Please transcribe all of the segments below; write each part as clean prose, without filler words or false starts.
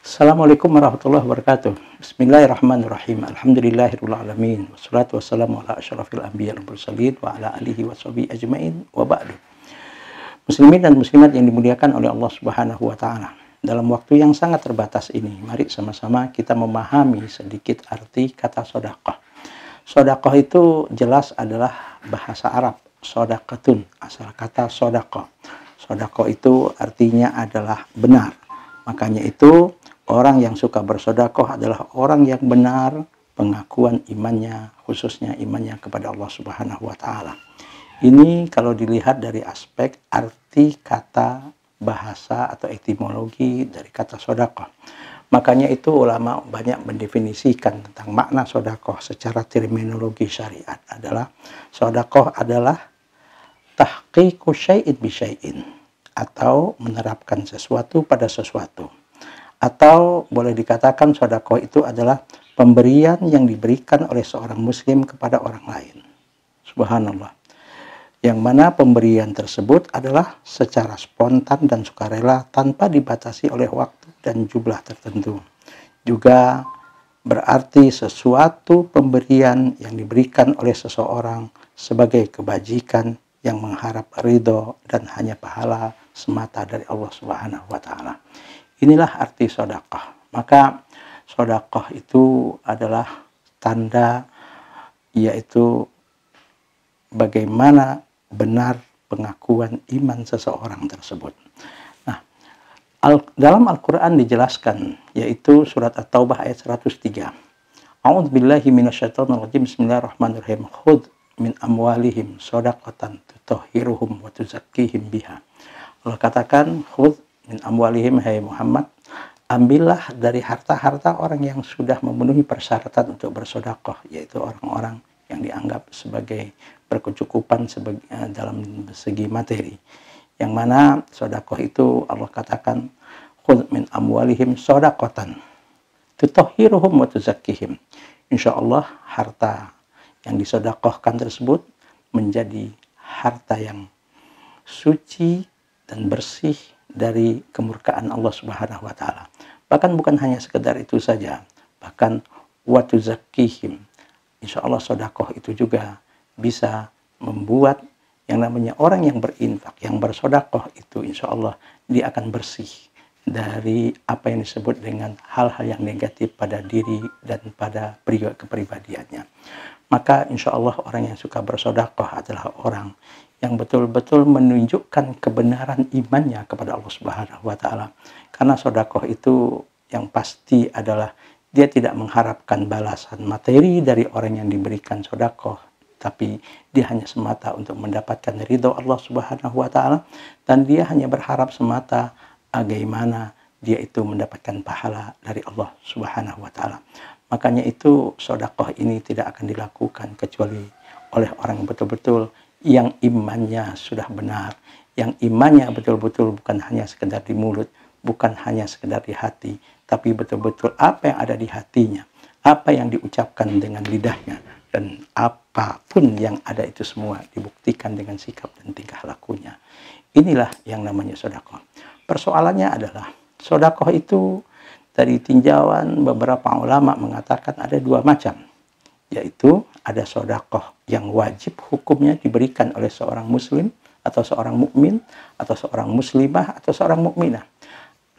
Assalamualaikum warahmatullahi wabarakatuh. Bismillahirrahmanirrahim. Alhamdulillahirabbil alamin. Wassalatu wassalamu ala asyrafil anbiya'i wal mursalin wa ala alihi washabihi ajmain wa ba'du. Muslimin dan muslimat yang dimuliakan oleh Allah Subhanahu wa taala. Dalam waktu yang sangat terbatas ini, mari sama-sama kita memahami sedikit arti kata sedekah. Sedekah itu jelas adalah bahasa Arab, shadaqatun, asal kata sedekah. Sedekah itu artinya adalah benar. Makanya itu orang yang suka bersedekah adalah orang yang benar pengakuan imannya, khususnya imannya kepada Allah Subhanahu wa taala. Ini kalau dilihat dari aspek arti kata bahasa atau etimologi dari kata sedekah. Makanya itu ulama banyak mendefinisikan tentang makna sedekah secara terminologi syariat adalah sedekah adalah tahqiqu syai'in bi syai'in, atau menerapkan sesuatu pada sesuatu. Atau boleh dikatakan sedekah itu adalah pemberian yang diberikan oleh seorang muslim kepada orang lain. Subhanallah. Yang mana pemberian tersebut adalah secara spontan dan sukarela tanpa dibatasi oleh waktu dan jumlah tertentu. Juga berarti sesuatu pemberian yang diberikan oleh seseorang sebagai kebajikan yang mengharap ridho dan hanya pahala semata dari Allah Subhanahu wa taala. Inilah arti sedekah. Maka sedekah itu adalah tanda, yaitu bagaimana benar pengakuan iman seseorang tersebut. Nah, dalam Al-Qur'an dijelaskan, yaitu surat At-Taubah ayat 103. A'udzubillahi minasyaitonirrajim. Bismillahirrahmanirrahim. Khudh min amwalihim shadaqatan tutahhiruhum wa tuzakkihim biha. Allah katakan, khudh min amwalihim, hai Muhammad, ambillah dari harta-harta orang yang sudah memenuhi persyaratan untuk bersedekah, yaitu orang-orang yang dianggap sebagai berkecukupan dalam segi materi. Yang mana sedekah itu Allah katakan, khudh min amwalihim shadaqatan tutahhiruhum wa tuzakkihim. Insyaallah harta yang disedekahkan tersebut menjadi harta yang suci dan bersih dari kemurkaan Allah Subhanahu wa taala. Bahkan bukan hanya sekedar itu saja, bahkan wa tuzakkihim. Insyaallah sedekah itu juga bisa membuat yang namanya orang yang berinfak, yang bersedekah itu insyaallah dia akan bersih dari apa yang disebut dengan hal-hal yang negatif pada diri dan pada kepribadiannya. Maka insya Allah orang yang suka bersedekah adalah orang yang betul-betul menunjukkan kebenaran imannya kepada Allah Subhanahu wa taala. Karena sedekah itu yang pasti adalah dia tidak mengharapkan balasan materi dari orang yang diberikan sedekah, tapi dia hanya semata untuk mendapatkan ridho Allah Subhanahu wa taala, dan dia hanya berharap semata bagaimana dia itu mendapatkan pahala dari Allah Subhanahu wa taala. Makanya itu sedekah ini tidak akan dilakukan kecuali oleh orang yang betul-betul yang imannya sudah benar, yang imannya betul-betul bukan hanya sekedar di mulut, bukan hanya sekedar di hati, tapi betul-betul apa yang ada di hatinya, apa yang diucapkan dengan lidahnya, dan apapun yang ada itu semua dibuktikan dengan sikap dan tingkah lakunya. Inilah yang namanya sedekah. Persoalannya adalah sedekah itu dari tinjauan beberapa ulama mengatakan ada dua macam, yaitu ada sedekah yang wajib hukumnya diberikan oleh seorang muslim atau seorang mukmin atau seorang muslimah atau seorang mukminah,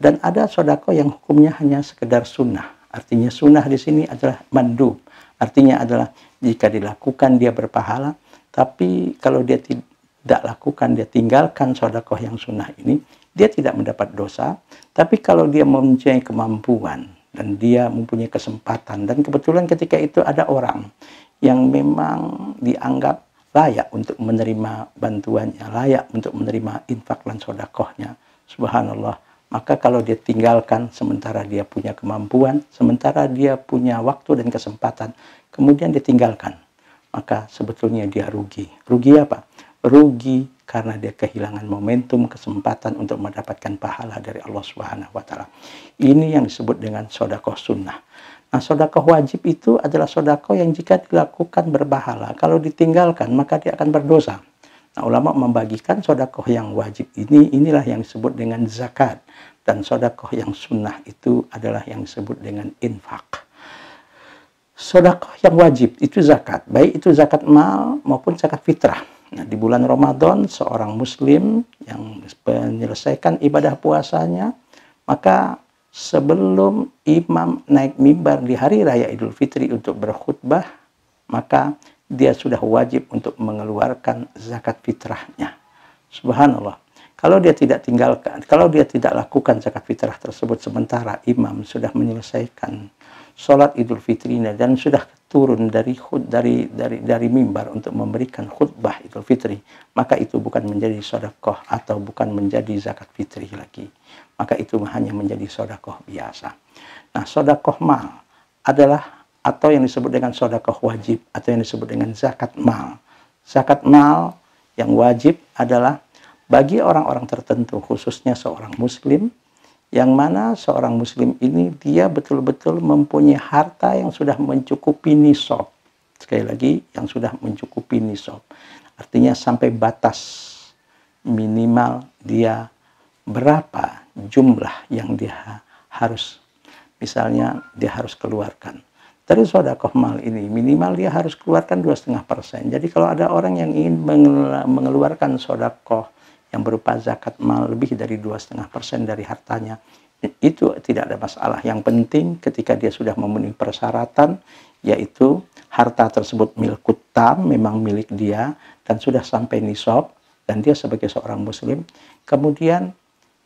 dan ada sedekah yang hukumnya hanya sekedar sunnah. Artinya sunnah di sini adalah mandub, artinya adalah jika dilakukan dia berpahala, tapi kalau dia tidak lakukan, dia tinggalkan sedekah yang sunnah ini, dia tidak mendapat dosa. Tapi kalau dia mempunyai kemampuan dan dia mempunyai kesempatan, dan kebetulan ketika itu ada orang yang memang dianggap layak untuk menerima bantuannya, layak untuk menerima infak dan sedekahnya, subhanallah, maka kalau dia tinggalkan sementara dia punya kemampuan, sementara dia punya waktu dan kesempatan, kemudian dia tinggalkan, maka sebetulnya dia rugi. Rugi apa? Rugi karena dia kehilangan momentum, kesempatan untuk mendapatkan pahala dari Allah Subhanahu wa taala. Ini yang disebut dengan sedekah sunnah. Nah, sedekah wajib itu adalah sedekah yang jika dilakukan berpahala, kalau ditinggalkan maka dia akan berdosa. Nah, ulama membagikan sedekah yang wajib inilah yang disebut dengan zakat. dan sodakoh yang sunnah itu adalah yang disebut dengan infak. Sodakoh yang wajib itu zakat, baik itu zakat mal maupun zakat fitrah. Nah, di bulan Ramadan seorang muslim yang menyelesaikan ibadah puasanya, maka sebelum imam naik mimbar di hari raya Idul Fitri untuk berkhutbah, maka dia sudah wajib untuk mengeluarkan zakat fitrahnya. Subhanallah. Kalau dia tidak tinggalkan, kalau dia tidak lakukan zakat fitrah tersebut sementara imam sudah menyelesaikan sholat Idul Fitrinya dan sudah turun dari mimbar untuk memberikan khutbah Idul Fitri, maka itu bukan menjadi sedekah atau bukan menjadi zakat fitri lagi. Maka itu hanya menjadi sedekah biasa. Nah, sedekah mal adalah atau yang disebut dengan sedekah wajib atau yang disebut dengan zakat mal. Zakat mal yang wajib adalah bagi orang-orang tertentu, khususnya seorang muslim, yang mana seorang muslim ini dia betul-betul mempunyai harta yang sudah mencukupi nisab. Sekali lagi, yang sudah mencukupi nisab. Artinya sampai batas minimal dia berapa jumlah yang dia harus, misalnya dia harus keluarkan. Dari sedekah mal ini minimal dia harus keluarkan 2,5%. Jadi kalau ada orang yang ingin mengeluarkan sedekah yang berupa zakat mal lebih dari 2,5% dari hartanya, itu tidak ada masalah. Yang penting ketika dia sudah memenuhi persyaratan, yaitu harta tersebut milkut tam, memang milik dia, dan sudah sampai nisab, dan dia sebagai seorang muslim, kemudian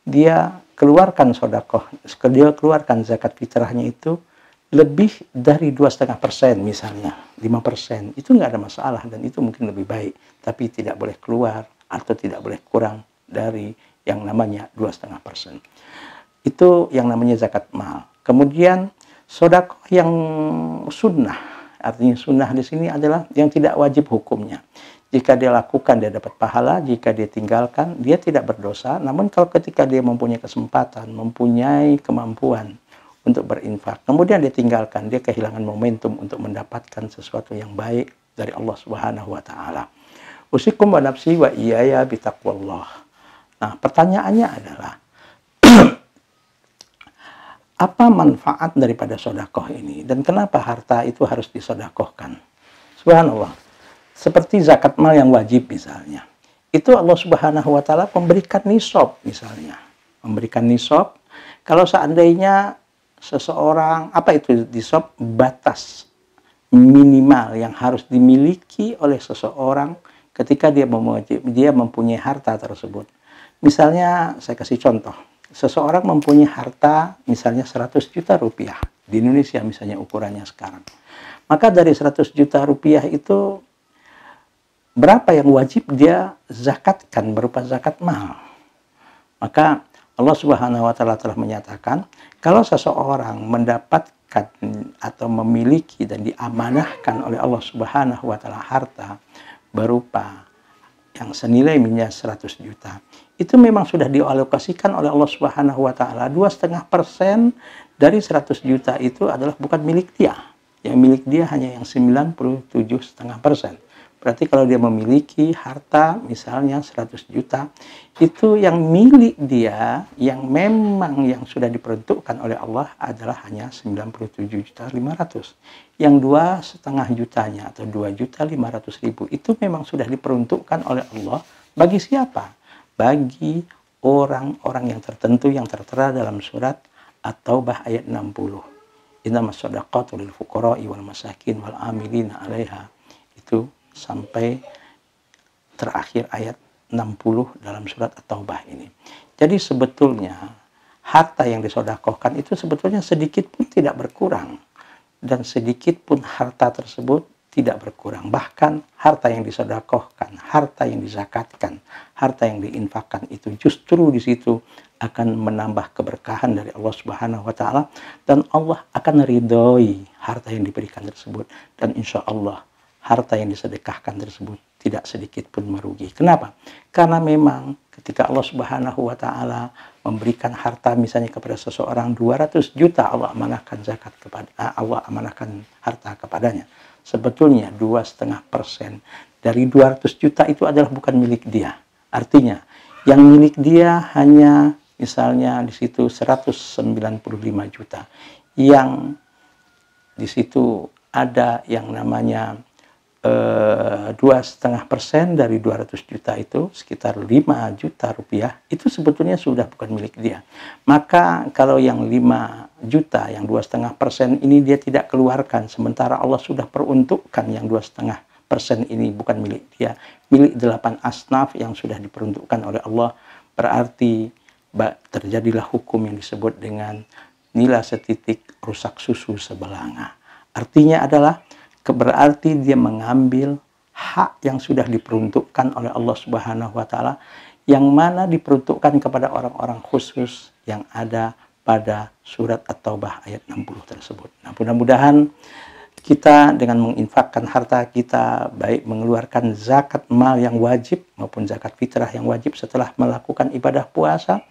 dia keluarkan sedekah, dia keluarkan zakat fitrahnya itu lebih dari 2,5%, misalnya 5%, itu nggak ada masalah, dan itu mungkin lebih baik, tapi tidak boleh keluar atau tidak boleh kurang dari yang namanya 2,5%. Itu yang namanya zakat mal. Kemudian sedekah yang sunnah, artinya sunnah di sini adalah yang tidak wajib hukumnya. Jika dia lakukan dia dapat pahala, jika dia tinggalkan dia tidak berdosa. Namun kalau ketika dia mempunyai kesempatan, mempunyai kemampuan untuk berinfak, kemudian dia tinggalkan, dia kehilangan momentum untuk mendapatkan sesuatu yang baik dari Allah Subhanahu wa taala. Usikum wa nafsi wa iyaya bitaqwallah. Nah, pertanyaannya adalah apa manfaat daripada sedekah ini dan kenapa harta itu harus disedekahkan? Subhanallah. Seperti zakat mal yang wajib misalnya. Itu Allah Subhanahu wa taala memberikan nisab misalnya. Memberikan nisab kalau seandainya seseorang, apa itu nisab? Batas minimal yang harus dimiliki oleh seseorang ketika dia mempunyai harta tersebut. Misalnya, saya kasih contoh. Seseorang mempunyai harta misalnya 100 juta rupiah. Di Indonesia misalnya ukurannya sekarang. Maka dari 100 juta rupiah itu, berapa yang wajib dia zakatkan berupa zakat mal? Maka Allah Subhanahu wa taala telah menyatakan, kalau seseorang mendapatkan atau memiliki dan diamanahkan oleh Allah Subhanahu wa taala harta berupa yang senilai minyak 100 juta, itu memang sudah dialokasikan oleh Allah Subhanahu wa taala. 2,5% dari 100 juta itu adalah bukan milik dia. Yang milik dia hanya yang 97,5%. Berarti kalau dia memiliki harta misalnya 100 juta, itu yang milik dia yang memang yang sudah diperuntukkan oleh Allah adalah hanya 97.500.000. Yang 2,5 jutanya atau 2.500.000 itu memang sudah diperuntukkan oleh Allah bagi siapa? Bagi orang-orang yang tertentu yang tertera dalam surat At-Taubah ayat 60. Innamas shadaqatu lil fuqara'i wal masakin wal amilina 'alaiha. Itu sampai terakhir ayat 60 dalam surat At-Taubah ini. Jadi sebetulnya harta yang disedekahkan itu sebetulnya sedikit pun tidak berkurang dan sedikit pun harta tersebut tidak berkurang. Bahkan harta yang disedekahkan, harta yang dizakatkan, harta yang diinfakkan itu justru di situ akan menambah keberkahan dari Allah Subhanahu wa taala dan Allah akan ridhoi harta yang diberikan tersebut dan insya Allah harta yang disedekahkan tersebut tidak sedikit pun merugi. Kenapa? Karena memang ketika Allah Subhanahu wa taala memberikan harta misalnya kepada seseorang 200 juta, Allah amanahkan zakat kepada Allah amanahkan harta kepadanya. Sebetulnya 2,5% dari 200 juta itu adalah bukan milik dia. Artinya yang milik dia hanya misalnya di situ 195 juta, yang di situ ada yang namanya 2,5% dari 200 juta itu sekitar 5 juta rupiah, itu sebetulnya sudah bukan milik dia. Maka kalau yang 5 juta, yang 2,5% ini dia tidak keluarkan, sementara Allah sudah peruntukkan yang 2,5% ini bukan milik dia, milik 8 asnaf yang sudah diperuntukkan oleh Allah, berarti terjadilah hukum yang disebut dengan nila setitik rusak susu sebelanga. Artinya adalah berarti dia mengambil hak yang sudah diperuntukkan oleh Allah Subhanahu wa taala, yang mana diperuntukkan kepada orang-orang khusus yang ada pada surat At-Taubah ayat 60 tersebut. Nah, mudah-mudahan kita dengan menginfakkan harta kita, baik mengeluarkan zakat mal yang wajib maupun zakat fitrah yang wajib setelah melakukan ibadah puasa,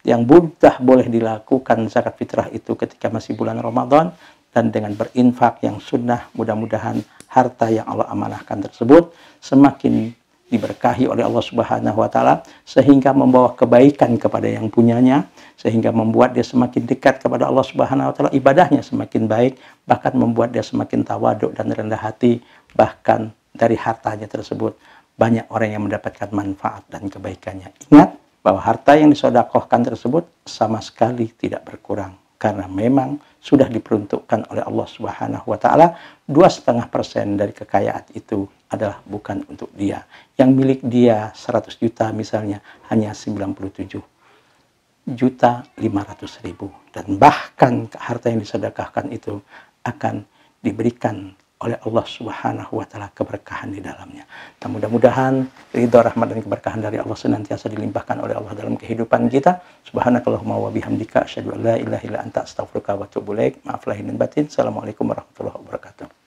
yang mudah boleh dilakukan zakat fitrah itu ketika masih bulan Ramadan, dan dengan berinfak yang sunnah, mudah-mudahan harta yang Allah amanahkan tersebut semakin diberkahi oleh Allah Subhanahu wa taala, sehingga membawa kebaikan kepada yang punyanya, sehingga membuat dia semakin dekat kepada Allah Subhanahu wa taala, ibadahnya semakin baik, bahkan membuat dia semakin tawaduk dan rendah hati, bahkan dari hartanya tersebut banyak orang yang mendapatkan manfaat dan kebaikannya. Ingat bahwa harta yang disedekahkan tersebut sama sekali tidak berkurang, karena memang sudah diperuntukkan oleh Allah Subhanahu wa taala. 2,5% dari kekayaan itu adalah bukan untuk dia. Yang milik dia 100 juta misalnya hanya 97,5 juta, dan bahkan harta yang disedekahkan itu akan diberikan oleh Allah Subhanahu wa taala keberkahan di dalamnya. Nah, mudah-mudahan ridha, rahmat dan keberkahan dari Allah senantiasa dilimpahkan oleh Allah dalam kehidupan kita. Subhanakallahumma wa bihamdika asyhadu an la ilaha illa anta astaghfiruka wa atubu ilaik. Maaf lahir dan batin. Assalamualaikum warahmatullahi wabarakatuh.